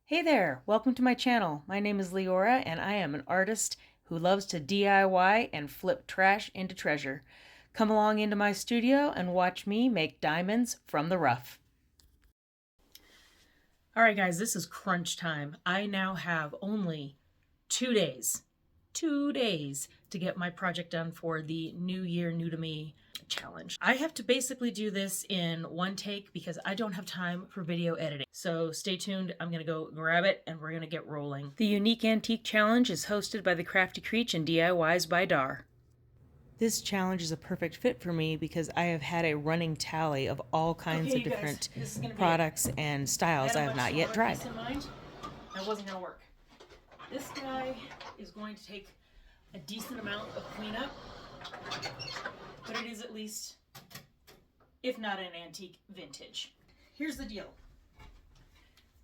Hey there, welcome to my channel. My name is Leora and I am an artist who loves to DIY and flip trash into treasure. Come along into my studio and watch me make diamonds from the rough. Alright guys, this is crunch time. I now have only 2 days to get my project done for the New Year New to Me challenge. I have to basically do this in one take because I don't have time for video editing. So stay tuned. I'm gonna go grab it and we're gonna get rolling. The Unique Antique Challenge is hosted by the Crafty Creech and DIYs by Dar. This challenge is a perfect fit for me because I have had a running tally of all kinds of different products and styles I have not yet tried. That wasn't gonna work. This guy is going to take a decent amount of cleanup, but it is at least, if not an antique, vintage. Here's the deal.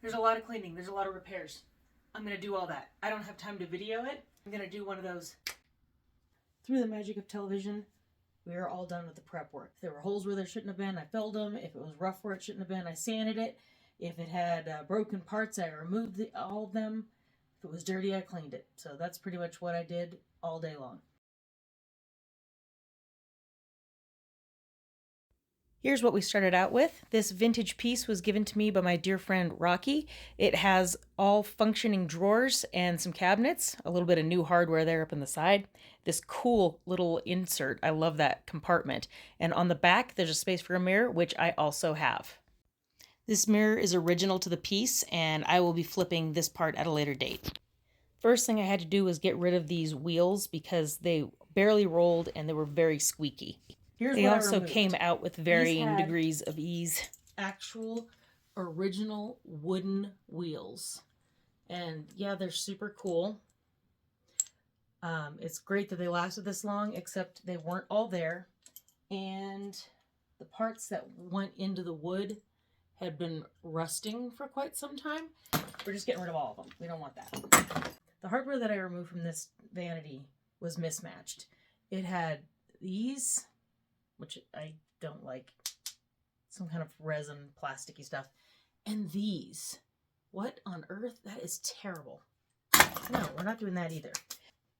There's a lot of cleaning, there's a lot of repairs. I'm gonna do all that. I don't have time to video it. I'm gonna do one of those, through the magic of television, we are all done with the prep work. If there were holes where there shouldn't have been, I filled them. If it was rough where it shouldn't have been, I sanded it. If it had broken parts, I removed all of them. If it was dirty, I cleaned it. So that's pretty much what I did all day long. Here's what we started out with. This vintage piece was given to me by my dear friend Rocky. It has all functioning drawers and some cabinets, a little bit of new hardware there up on the side. This cool little insert, I love that compartment. And on the back, there's a space for a mirror, which I also have. This mirror is original to the piece, and I will be flipping this part at a later date. First thing I had to do was get rid of these wheels because they barely rolled and they were very squeaky. They also came out with varying degrees of ease. Actual original wooden wheels. And yeah, they're super cool. It's great that they lasted this long, except they weren't all there. And the parts that went into the wood had been rusting for quite some time. We're just getting rid of all of them. We don't want that. The hardware that I removed from this vanity was mismatched. It had these, which I don't like, some kind of resin, plasticky stuff, and these. What on earth? That is terrible. No, we're not doing that either.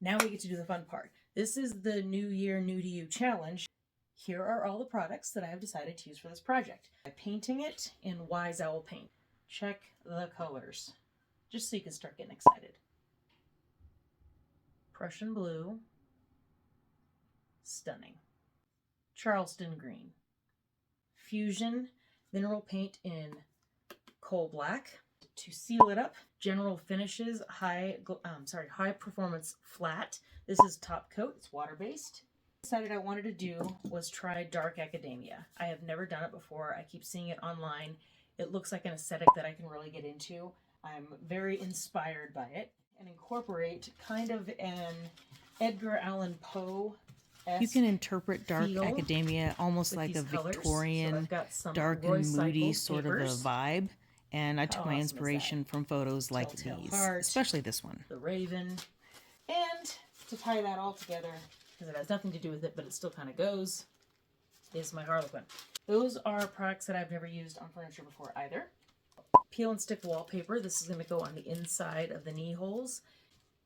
Now we get to do the fun part. This is the New Year New to You challenge. Here are all the products that I have decided to use for this project. I'm painting it in Wise Owl paint. Check the colors, just so you can start getting excited. Prussian blue, stunning. Charleston green. Fusion mineral paint in coal black. To seal it up, General Finishes high performance flat. This is top coat, it's water based. Decided I wanted to do was try dark academia. I have never done it before. I keep seeing it online. It looks like an aesthetic that I can really get into. I'm very inspired by it and incorporate kind of an Edgar Allan Poe. You can interpret dark academia almost like a Victorian, dark and moody sort of a vibe. And I took my inspiration from photos like these, especially this one. The Raven. And to tie that all together, because it has nothing to do with it, but it still kind of goes, is my Harlequin. Those are products that I've never used on furniture before either. Peel and stick wallpaper. This is going to go on the inside of the knee holes.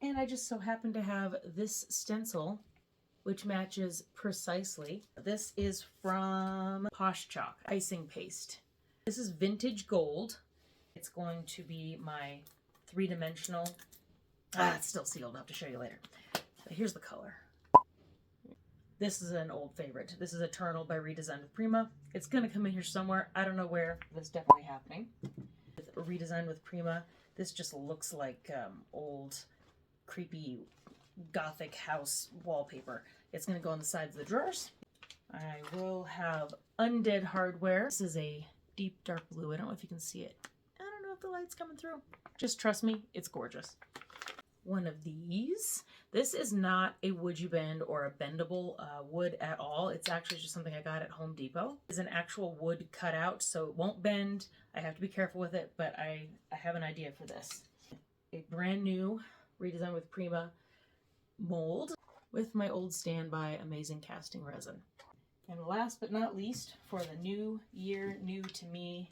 And I just so happen to have this stencil, which matches precisely. This is from Posh Chalk icing paste. This is vintage gold. It's going to be my three-dimensional. It's still sealed. I'll have to show you later. But here's the color. This is an old favorite. This is Eternal by Redesigned with Prima. It's going to come in here somewhere. I don't know where, but it's definitely happening. With Redesigned with Prima, this just looks like old, creepy, gothic house wallpaper. It's going to go on the sides of the drawers. I will have Undead Hardware. This is a deep dark blue. I don't know if you can see it. I don't know if the light's coming through. Just trust me, it's gorgeous. One of these. This is not a would you bend or a bendable wood at all. It's actually just something I got at Home Depot. It's an actual wood cutout, so it won't bend. I have to be careful with it, but I have an idea for this. A brand new Redesigned with Prima mold with my old standby amazing casting resin. And last but not least, for the New Year New to Me,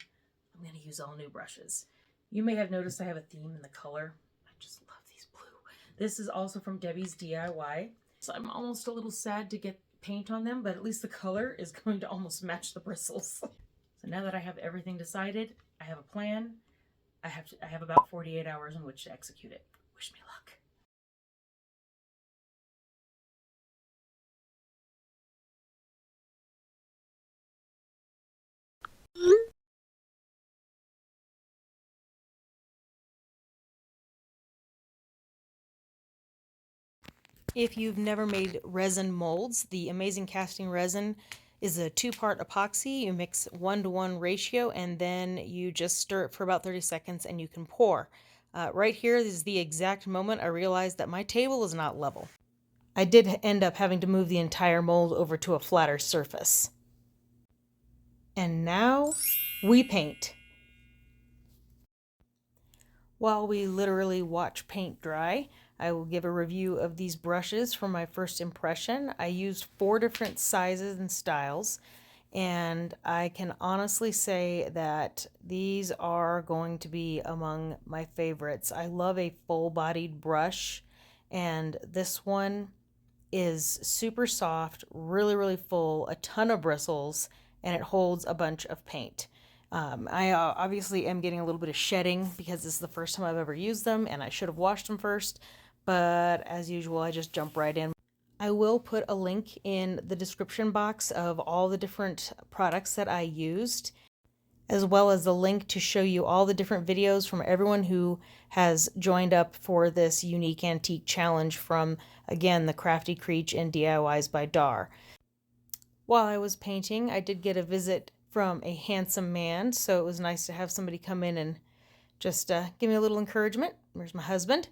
I'm going to use all new brushes. You may have noticed I have a theme in the color. I just love these blue. This is also from Debbie's DIY. So I'm almost a little sad to get paint on them, but at least the color is going to almost match the bristles. So now that I have everything decided, I have a plan. I have about 48 hours in which to execute it. Wish me luck. If you've never made resin molds, the Amazing Casting Resin is a 2-part epoxy. You mix 1-to-1 ratio and then you just stir it for about 30 seconds and you can pour. Right here is the exact moment I realized that my table is not level. I did end up having to move the entire mold over to a flatter surface. And now we paint. While we literally watch paint dry, I will give a review of these brushes from my first impression. I used 4 different sizes and styles, and I can honestly say that these are going to be among my favorites. I love a full-bodied brush, and this one is super soft, really full, a ton of bristles, and it holds a bunch of paint. I obviously am getting a little bit of shedding because this is the first time I've ever used them and I should have washed them first, but as usual, I just jump right in. I will put a link in the description box of all the different products that I used, as well as a link to show you all the different videos from everyone who has joined up for this unique antique challenge from, again, the Crafty Creech and DIYs by Dar. While I was painting, I did get a visit from a handsome man, so it was nice to have somebody come in and just give me a little encouragement. There's my husband.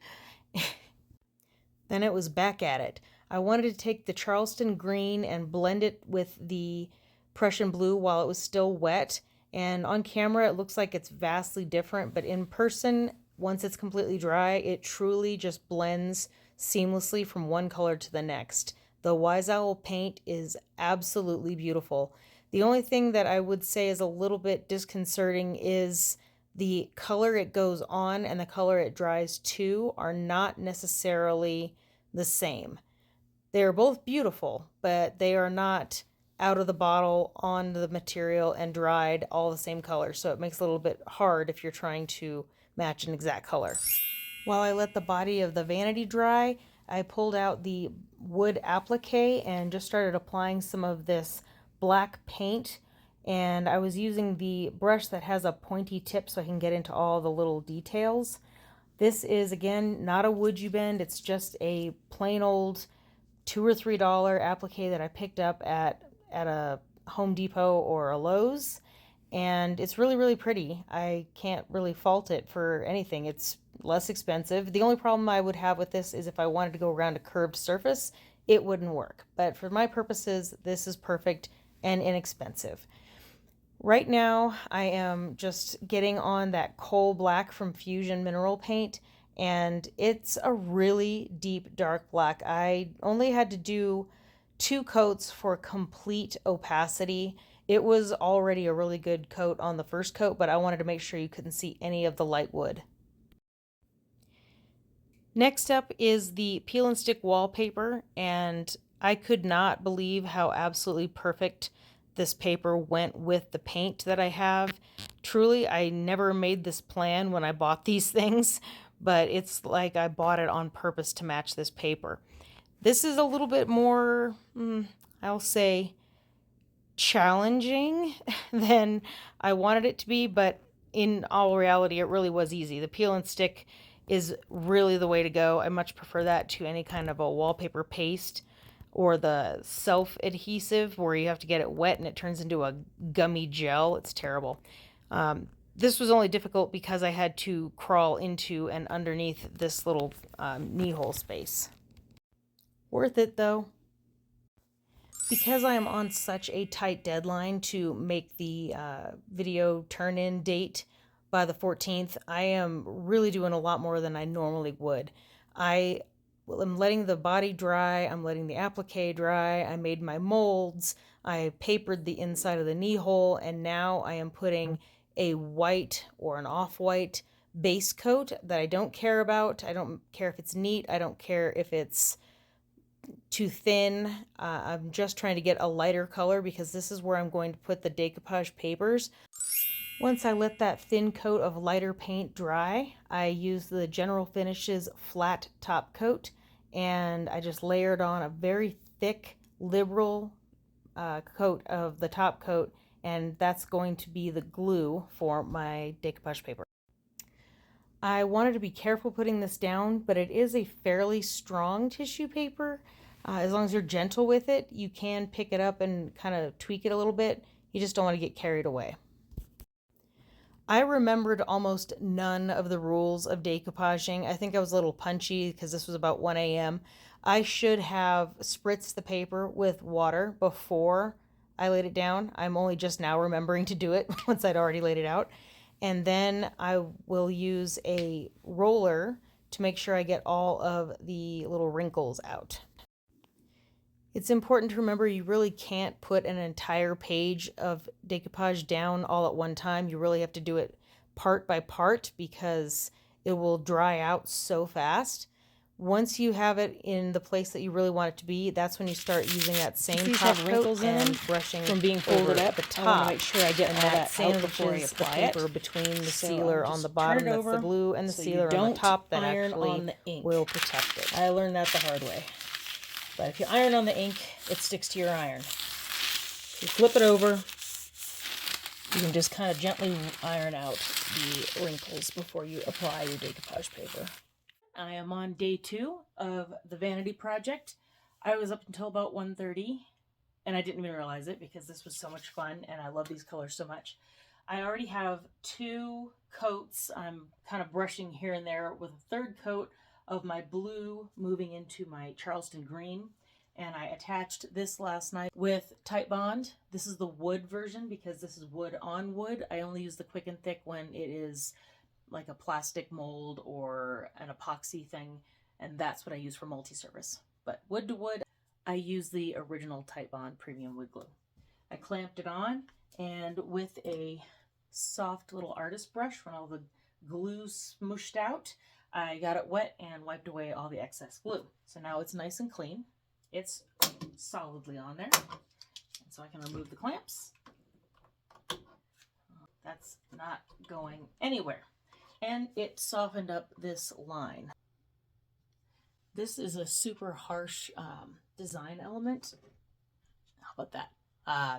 Then it was back at it. I wanted to take the Charleston green and blend it with the Prussian blue while it was still wet. And on camera, it looks like it's vastly different, but in person, once it's completely dry, it truly just blends seamlessly from one color to the next. The Wise Owl paint is absolutely beautiful. The only thing that I would say is a little bit disconcerting is the color it goes on and the color it dries to are not necessarily the same. They are both beautiful, but they are not out of the bottle on the material and dried all the same color. So it makes it a little bit hard if you're trying to match an exact color. While I let the body of the vanity dry, I pulled out the wood applique and just started applying some of this black paint. And I was using the brush that has a pointy tip so I can get into all the little details. This is, again, not a wood you bend. It's just a plain old $2 or $3 applique that I picked up at a Home Depot or a Lowe's. And it's really pretty. I can't really fault it for anything. It's less expensive. The only problem I would have with this is if I wanted to go around a curved surface, it wouldn't work. But for my purposes, this is perfect and inexpensive. Right now, I am just getting on that coal black from Fusion Mineral Paint, and it's a really deep dark black. I only had to do 2 coats for complete opacity. It was already a really good coat on the first coat, but I wanted to make sure you couldn't see any of the light wood. Next up is the peel and stick wallpaper, and I could not believe how absolutely perfect this paper went with the paint that I have. Truly, I never made this plan when I bought these things, but it's like I bought it on purpose to match this paper. This is a little bit more, I'll say, challenging than I wanted it to be, but in all reality, it really was easy. The peel and stick is really the way to go. I much prefer that to any kind of a wallpaper paste or the self-adhesive where you have to get it wet and it turns into a gummy gel. It's terrible. This was only difficult because I had to crawl into and underneath this little knee hole space. Worth it though. Because I am on such a tight deadline to make the video turn-in date by the 14th, I am really doing a lot more than I normally would. I'm letting the body dry, I'm letting the applique dry, I made my molds, I papered the inside of the knee hole, and now I am putting a white or an off-white base coat that I don't care about. I don't care if it's neat. I don't care if it's too thin. I'm just trying to get a lighter color because this is where I'm going to put the decoupage papers. Once I let that thin coat of lighter paint dry, I use the General Finishes flat top coat, and I just layered on a very thick, liberal coat of the top coat, and that's going to be the glue for my decoupage paper. I wanted to be careful putting this down, but it is a fairly strong tissue paper. As long as you're gentle with it, you can pick it up and kind of tweak it a little bit. You just don't want to get carried away. I remembered almost none of the rules of decoupaging. I think I was a little punchy because this was about 1 a.m. I should have spritzed the paper with water before I laid it down. I'm only just now remembering to do it once I'd already laid it out. And then I will use a roller to make sure I get all of the little wrinkles out. It's important to remember you really can't put an entire page of decoupage down all at one time. You really have to do it part by part because it will dry out so fast. Once you have it in the place that you really want it to be, that's when you start using that same top coat and brushing from being folded up. The top. I want to make sure I get all that out before I the apply paper it. between the So sealer on the bottom, that's the glue, and the sealer on the top that actually will protect it. I learned that the hard way. But if you iron on the ink, it sticks to your iron. You flip it over, you can just kind of gently iron out the wrinkles before you apply your decoupage paper. I am on day 2 of the vanity project. I was up until about 1:30, and I didn't even realize it because this was so much fun, and I love these colors so much. I already have 2 coats. I'm kind of brushing here and there with a 3rd coat of my blue moving into my Charleston green, and I attached this last night with Titebond. This is the wood version because this is wood on wood. I only use the Quick and Thick when it is like a plastic mold or an epoxy thing, and that's what I use for multi-surface. But wood to wood, I use the original Titebond premium wood glue. I clamped it on, and with a soft little artist brush when all the glue smooshed out, I got it wet and wiped away all the excess glue. So now it's nice and clean. It's solidly on there. And so I can remove the clamps. That's not going anywhere. And it softened up this line. This is a super harsh design element. How about that?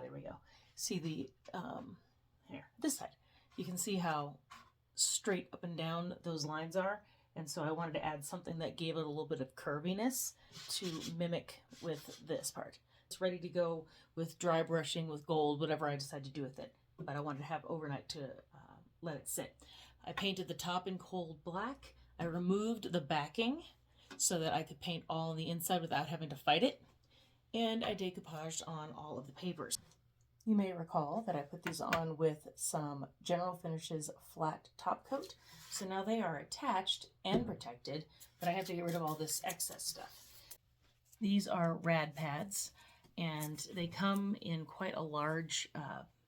There we go. See the, here, this side. You can see how straight up and down those lines are. And so I wanted to add something that gave it a little bit of curviness to mimic with this part. It's ready to go with dry brushing, with gold, whatever I decide to do with it. But I wanted to have overnight to let it sit. I painted the top in cold black. I removed the backing so that I could paint all on the inside without having to fight it. And I decoupaged on all of the papers. You may recall that I put these on with some General Finishes flat top coat. So now they are attached and protected, but I have to get rid of all this excess stuff. These are rad pads, and they come in quite a large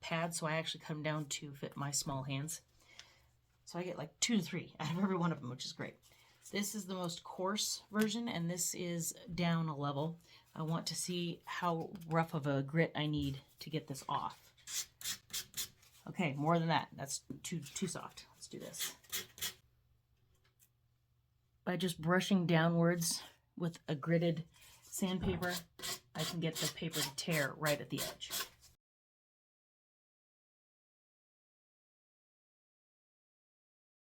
pad, so I actually cut them down to fit my small hands. So I get like 2 to 3 out of every one of them, which is great. This is the most coarse version, and this is down a level. I want to see how rough of a grit I need to get this off. Okay, more than that. That's too soft. Let's do this. By just brushing downwards with a gritted sandpaper, I can get the paper to tear right at the edge.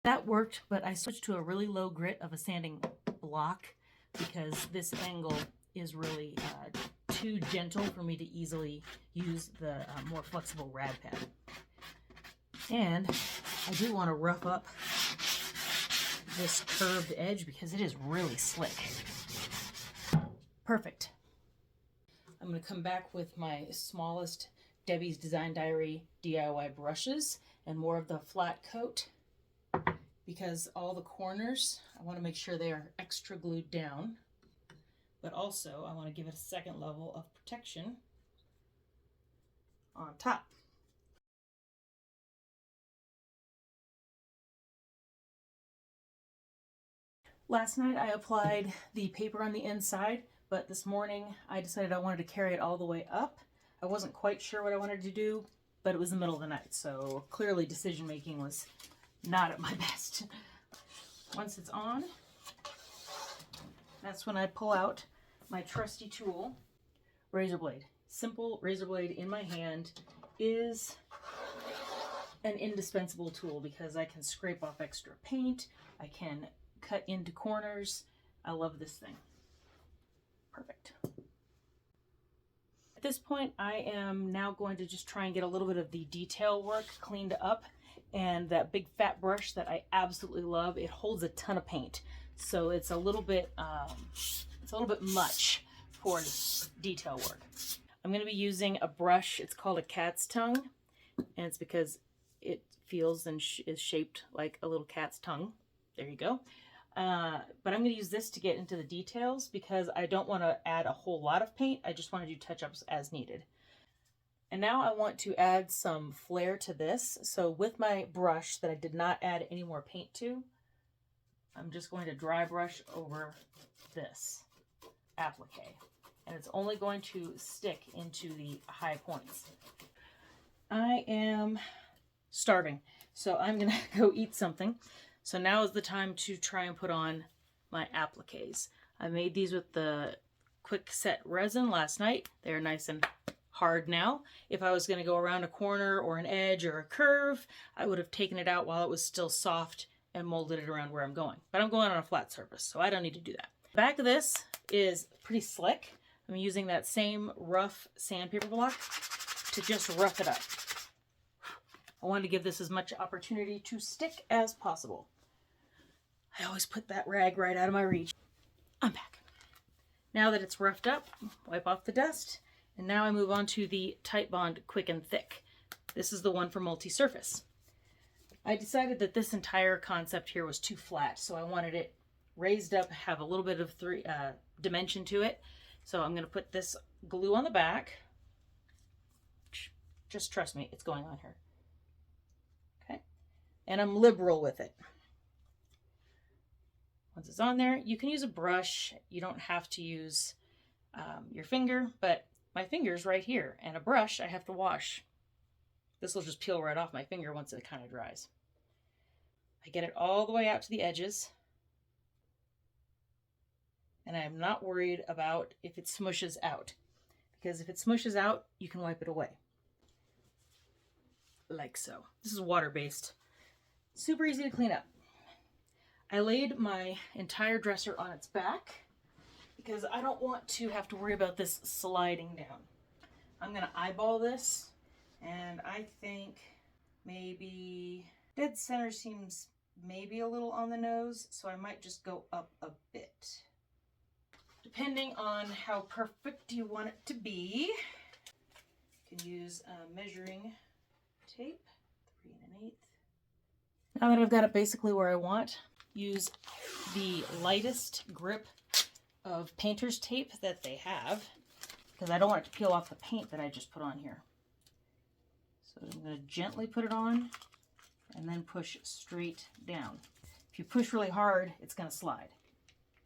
That worked, but I switched to a really low grit of a sanding block because this angle is really too gentle for me to easily use the more flexible rad pad. And I do want to rough up this curved edge because it is really slick. Perfect. I'm going to come back with my smallest Debbie's Design Diary DIY brushes and more of the flat coat because all the corners, I want to make sure they are extra glued down, but also I want to give it a second level of protection on top. Last night I applied the paper on the inside, but this morning I decided I wanted to carry it all the way up. I wasn't quite sure what I wanted to do, but it was the middle of the night, so clearly decision making was not at my best. Once it's on, that's when I pull out my trusty tool, razor blade. Simple razor blade in my hand is an indispensable tool because I can scrape off extra paint, I can cut into corners. I love this thing. Perfect. At this point, I am now going to just try and get a little bit of the detail work cleaned up, and that big fat brush that I absolutely love, it holds a ton of paint. So it's a little bit much for detail work. I'm going to be using a brush. It's called a cat's tongue, and it's because it feels and is shaped like a little cat's tongue. There you go. But I'm going to use this to get into the details because I don't want to add a whole lot of paint. I just want to do touch-ups as needed. And now I want to add some flair to this. So with my brush that I did not add any more paint to, I'm just going to dry brush over this applique. And it's only going to stick into the high points. I am starving, so I'm going to go eat something. So now is the time to try and put on my appliques. I made these with the quick set resin last night. They're nice and hard now. If I was going to go around a corner or an edge or a curve, I would have taken it out while it was still soft and molded it around where I'm going. But I'm going on a flat surface, so I don't need to do that. The back of this is pretty slick. I'm using that same rough sandpaper block to just rough it up. I wanted to give this as much opportunity to stick as possible. I always put that rag right out of my reach. I'm back. Now that it's roughed up, wipe off the dust, and now I move on to the Titebond Quick and Thick. This is the one for multi-surface. I decided that this entire concept here was too flat, so I wanted it raised up, have a little bit of dimension to it. So I'm going to put this glue on the back. Just trust me, it's going on here. Okay, and I'm liberal with it. Once it's on there, you can use a brush. You don't have to use your finger, but my finger's right here, and a brush I have to wash. This will just peel right off my finger once it kind of dries. I get it all the way out to the edges, and I'm not worried about if it smushes out, because if it smushes out, you can wipe it away. Like so. This is water-based. Super easy to clean up. I laid my entire dresser on its back because I don't want to have to worry about this sliding down. I'm going to eyeball this, and I think maybe dead center seems maybe a little on the nose, so I might just go up a bit. Depending on how perfect you want it to be, you can use measuring tape, 3 1/8. Now that I've got it basically where I want, use the lightest grip of painter's tape that they have, because I don't want it to peel off the paint that I just put on here. So I'm going to gently put it on and then push straight down. If you push really hard, it's going to slide.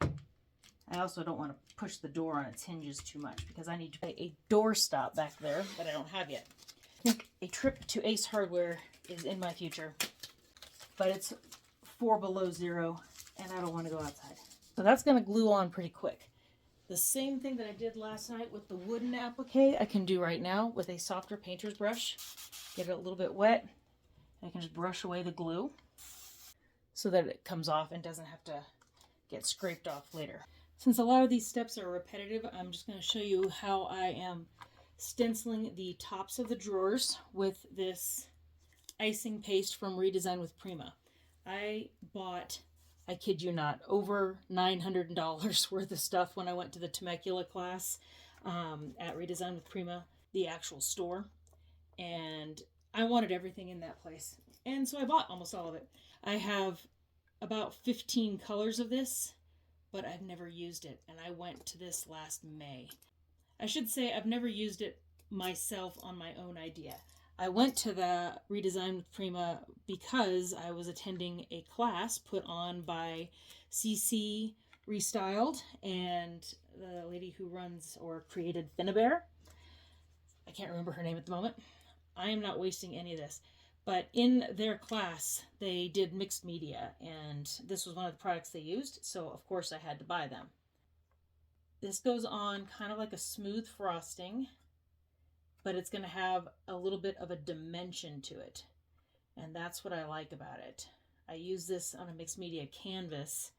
I also don't want to push the door on its hinges too much because I need to put a door stop back there that I don't have yet. I think a trip to Ace Hardware is in my future, but it's 4 below 0 and I don't want to go outside. So that's going to glue on pretty quick. The same thing that I did last night with the wooden applique, I can do right now with a softer painter's brush. Get it a little bit wet, and I can just brush away the glue so that it comes off and doesn't have to get scraped off later. Since a lot of these steps are repetitive, I'm just going to show you how I am stenciling the tops of the drawers with this icing paste from Redesign with Prima. I bought, I kid you not, over $900 worth of stuff when I went to the Temecula class at Redesign with Prima, the actual store. And I wanted everything in that place. And so I bought almost all of it. I have about 15 colors of this, but I've never used it. And I went to this last May. I should say I've never used it myself on my own idea. I went to the Redesign with Prima because I was attending a class put on by CC Restyled and the lady who runs or created Finnabear. I can't remember her name at the moment. I am not wasting any of this. But in their class, they did mixed media, and this was one of the products they used, so of course I had to buy them. This goes on kind of like a smooth frosting, but it's going to have a little bit of a dimension to it, and that's what I like about it. I use this on a mixed media canvas,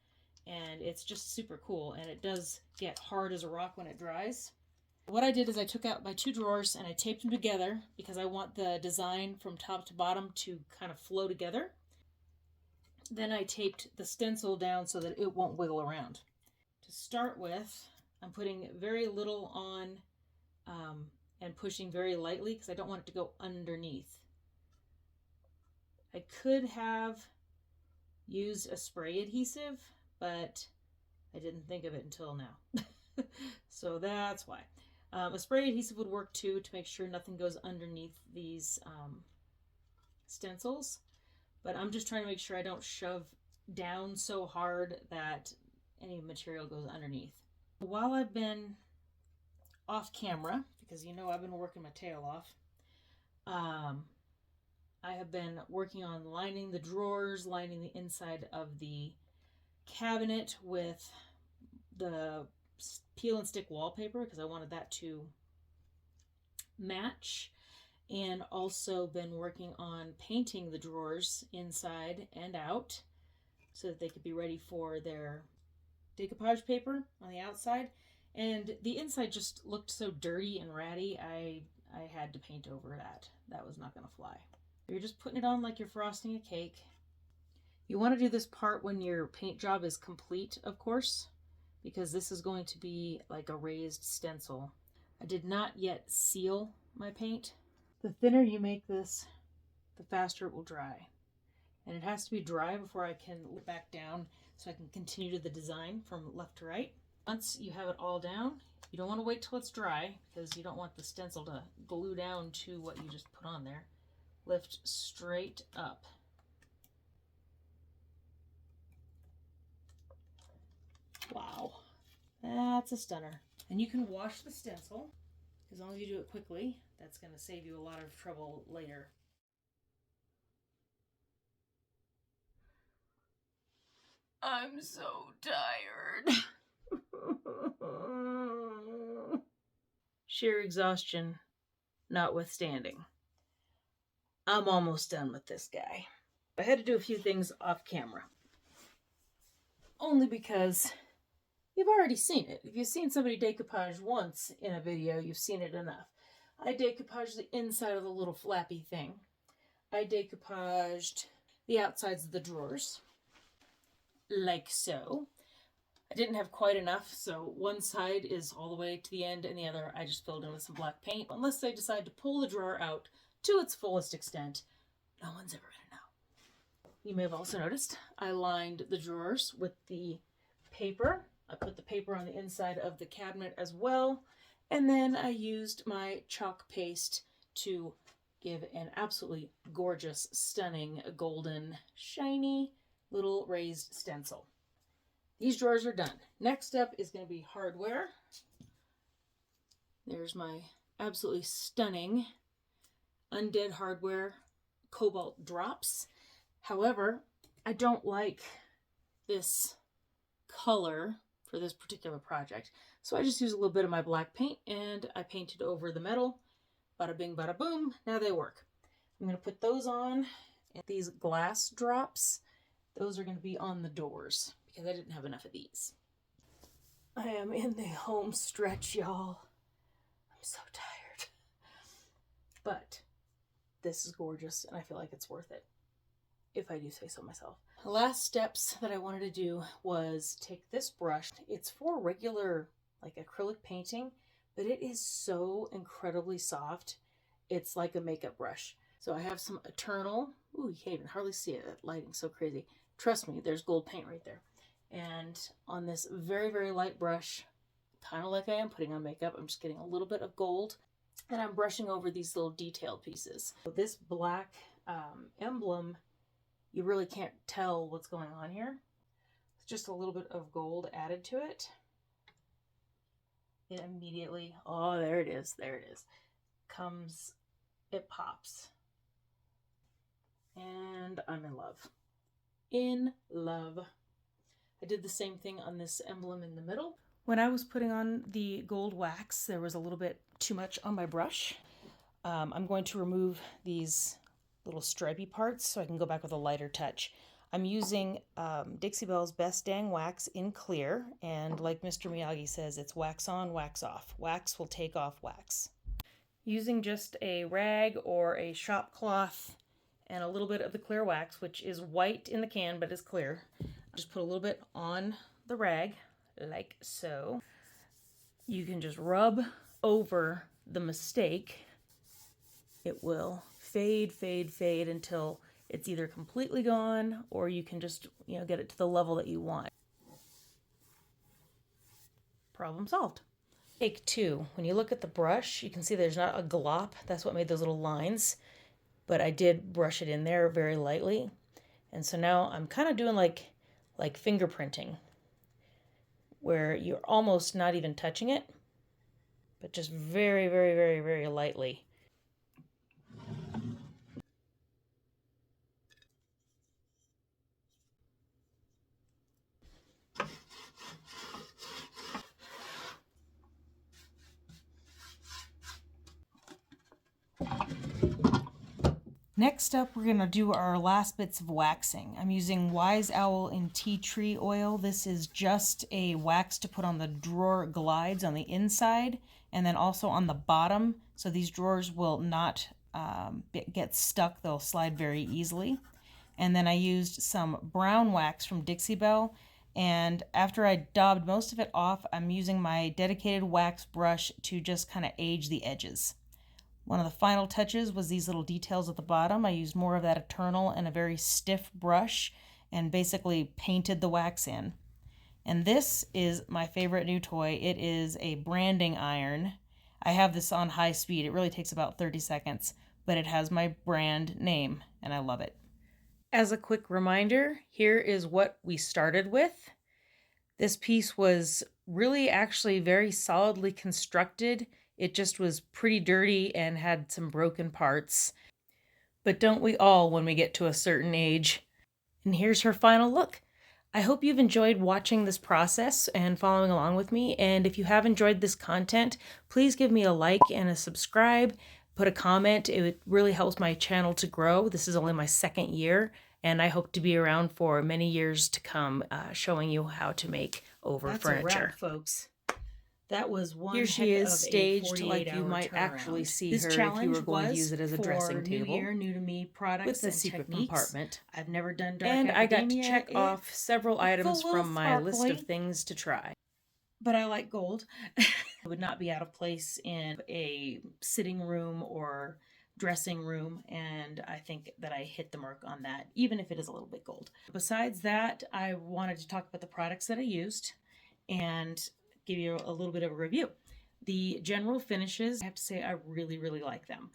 and it's just super cool, and it does get hard as a rock when it dries. What I did is I took out my 2 drawers and I taped them together because I want the design from top to bottom to kind of flow together. Then I taped the stencil down so that it won't wiggle around. To start with, I'm putting very little on and pushing very lightly because I don't want it to go underneath. I could have used a spray adhesive, but I didn't think of it until now. So that's why. A spray adhesive would work too to make sure nothing goes underneath these stencils. But I'm just trying to make sure I don't shove down so hard that any material goes underneath. While I've been off camera, because you know I've been working my tail off, I have been working on lining the drawers, lining the inside of the cabinet with the peel and stick wallpaper because I wanted that to match, and also been working on painting the drawers inside and out so that they could be ready for their decoupage paper on the outside. And the inside just looked so dirty and ratty, I had to paint over that. That was not going to fly. You're just putting it on like you're frosting a cake. You want to do this part when your paint job is complete, of course, because this is going to be like a raised stencil. I did not yet seal my paint. The thinner you make this, the faster it will dry. And it has to be dry before I can look back down so I can continue to the design from left to right. Once you have it all down, you don't want to wait till it's dry because you don't want the stencil to glue down to what you just put on there. Lift straight up. Wow, that's a stunner. And you can wash the stencil. As long as you do it quickly, that's going to save you a lot of trouble later. I'm so tired. Sheer exhaustion notwithstanding, I'm almost done with this guy. I had to do a few things off camera. Only because you've already seen it. If you've seen somebody decoupage once in a video, you've seen it enough. I decoupaged the inside of the little flappy thing. I decoupaged the outsides of the drawers, like so. I didn't have quite enough, so one side is all the way to the end and the other I just filled in with some black paint. Unless I decide to pull the drawer out to its fullest extent, no one's ever going to know. You may have also noticed I lined the drawers with the paper. I put the paper on the inside of the cabinet as well, and then I used my chalk paste to give an absolutely gorgeous, stunning, golden, shiny little raised stencil. These drawers are done. Next up is going to be hardware. There's my absolutely stunning Undead Hardware Cobalt Drops. However, I don't like this color for this particular project, so I just used a little bit of my black paint and I painted over the metal. Bada bing, bada boom. Now they work. I'm going to put those on. And these glass drops, those are going to be on the doors because I didn't have enough of these. I am in the home stretch, y'all. I'm so tired. But this is gorgeous and I feel like it's worth it, if I do say so myself. The last steps that I wanted to do was take this brush. It's for regular like acrylic painting, but it is so incredibly soft. It's like a makeup brush. So I have some Eternal. Ooh, you can't even hardly see it. That lighting's so crazy. Trust me, there's gold paint right there. And on this very, very light brush, kind of like I am putting on makeup, I'm just getting a little bit of gold. And I'm brushing over these little detail pieces. So this black emblem, you really can't tell what's going on here. It's just a little bit of gold added to it. It immediately, oh, there it is, comes, it pops. And I'm in love. In love. I did the same thing on this emblem in the middle. When I was putting on the gold wax, there was a little bit too much on my brush. I'm going to remove these little stripy parts so I can go back with a lighter touch. I'm using Dixie Belle's Best Dang Wax in clear, and like Mr. Miyagi says, it's wax on, wax off. Wax will take off wax. Using just a rag or a shop cloth and a little bit of the clear wax, which is white in the can but is clear, just put a little bit on the rag, like so. You can just rub over the mistake. It will fade, fade, fade until it's either completely gone or you can just, get it to the level that you want. Problem solved. Take two. When you look at the brush, you can see there's not a glop. That's what made those little lines. But I did brush it in there very lightly. And so now I'm kind of doing like fingerprinting, where you're almost not even touching it, but just very, very, very, very lightly. Next up, we're going to do our last bits of waxing. I'm using Wise Owl in Tea Tree Oil. This is just a wax to put on the drawer glides on the inside and then also on the bottom, so these drawers will not get stuck. They'll slide very easily. And then I used some brown wax from Dixie Belle, and after I daubed most of it off, I'm using my dedicated wax brush to just kind of age the edges. One of the final touches was these little details at the bottom. I used more of that Eternal and a very stiff brush and basically painted the wax in. And this is my favorite new toy. It is a branding iron. I have this on high speed. It really takes about 30 seconds, but it has my brand name and I love it. As a quick reminder, here is what we started with. This piece was really actually very solidly constructed. It just was pretty dirty and had some broken parts. But don't we all when we get to a certain age? And here's her final look. I hope you've enjoyed watching this process and following along with me. And if you have enjoyed this content, please give me a like and a subscribe. Put a comment. It really helps my channel to grow. This is only my second year, and I hope to be around for many years to come, showing you how to make over furniture. That's a wrap, folks. That was one. Here she is, staged like you might actually see her if you were going to use it as a dressing table. New year, new to me products with the and secret techniques. compartment. I've never done dark and academia. I got to check off several items from my list of things to try. But I like gold. It would not be out of place in a sitting room or dressing room, and I think that I hit the mark on that, even if it is a little bit gold. Besides that, I wanted to talk about the products that I used and give you a little bit of a review. The general finishes, I have to say I really, really like them.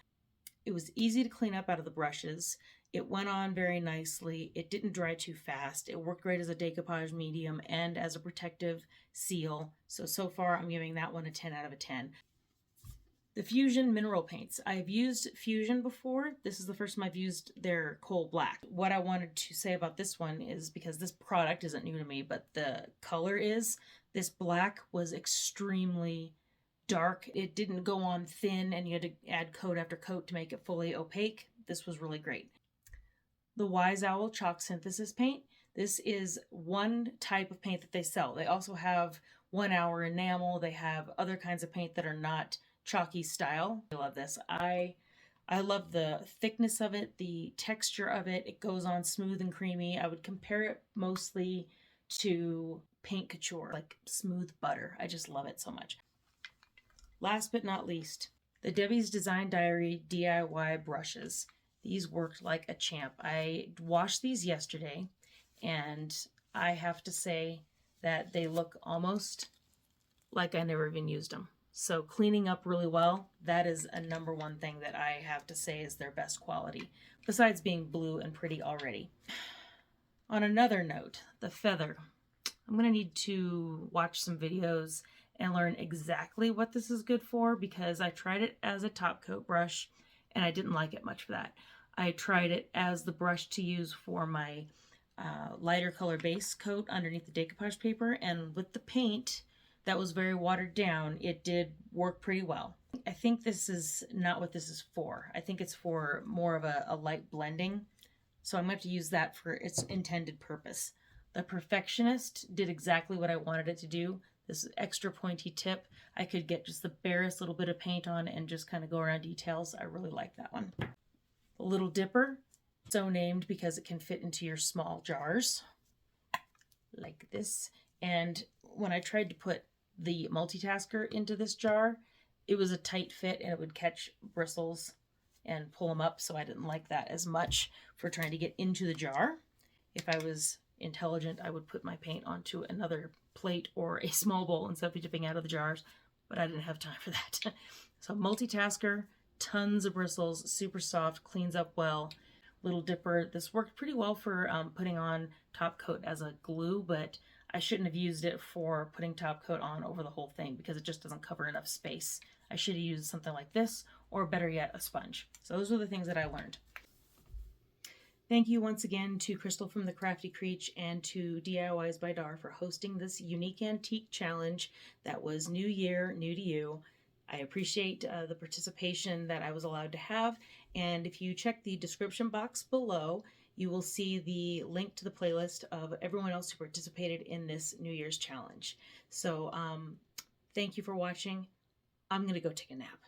It was easy to clean up out of the brushes. It went on very nicely. It didn't dry too fast. It worked great as a decoupage medium and as a protective seal. So far I'm giving that one a 10 out of a 10. The Fusion mineral paints. I've used Fusion before. This is the first time I've used their coal black. What I wanted to say about this one is, because this product isn't new to me, but the color is, this black was extremely dark. It didn't go on thin and you had to add coat after coat to make it fully opaque. This was really great. The Wise Owl Chalk Synthesis paint. This is one type of paint that they sell. They also have 1 hour enamel. They have other kinds of paint that are not chalky style. I love this. I love the thickness of it, the texture of it. It goes on smooth and creamy. I would compare it mostly to paint couture, like smooth butter. I just love it so much. Last but not least, the Debbie's Design Diary DIY brushes. These worked like a champ. I washed these yesterday, and I have to say that they look almost like I never even used them. So cleaning up really well, that is a number one thing that I have to say is their best quality, besides being blue and pretty already. On another note, the feather. I'm going to need to watch some videos and learn exactly what this is good for, because I tried it as a top coat brush and I didn't like it much for that. I tried it as the brush to use for my lighter color base coat underneath the decoupage paper, and with the paint that was very watered down, it did work pretty well. I think this is not what this is for. I think it's for more of a light blending. So I'm going to have to use that for its intended purpose. The Perfectionist did exactly what I wanted it to do. This extra pointy tip, I could get just the barest little bit of paint on and just kind of go around details. I really like that one. The Little Dipper, so named because it can fit into your small jars like this. And when I tried to put the multitasker into this jar, it was a tight fit and it would catch bristles and pull them up, so I didn't like that as much for trying to get into the jar. If I was intelligent, I would put my paint onto another plate or a small bowl instead of dipping out of the jars, but I didn't have time for that. So multitasker, tons of bristles, super soft, cleans up well. Little Dipper, this worked pretty well for putting on top coat as a glue, but I shouldn't have used it for putting top coat on over the whole thing because it just doesn't cover enough space. I should have used something like this, or better yet, a sponge. So those are the things that I learned. Thank you once again to Crystal from the Crafty Creech and to DIYs by Dar for hosting this unique antique challenge that was New Year, New to You. I appreciate the participation that I was allowed to have, and if you check the description box below, you will see the link to the playlist of everyone else who participated in this New Year's challenge. So thank you for watching. I'm going to go take a nap.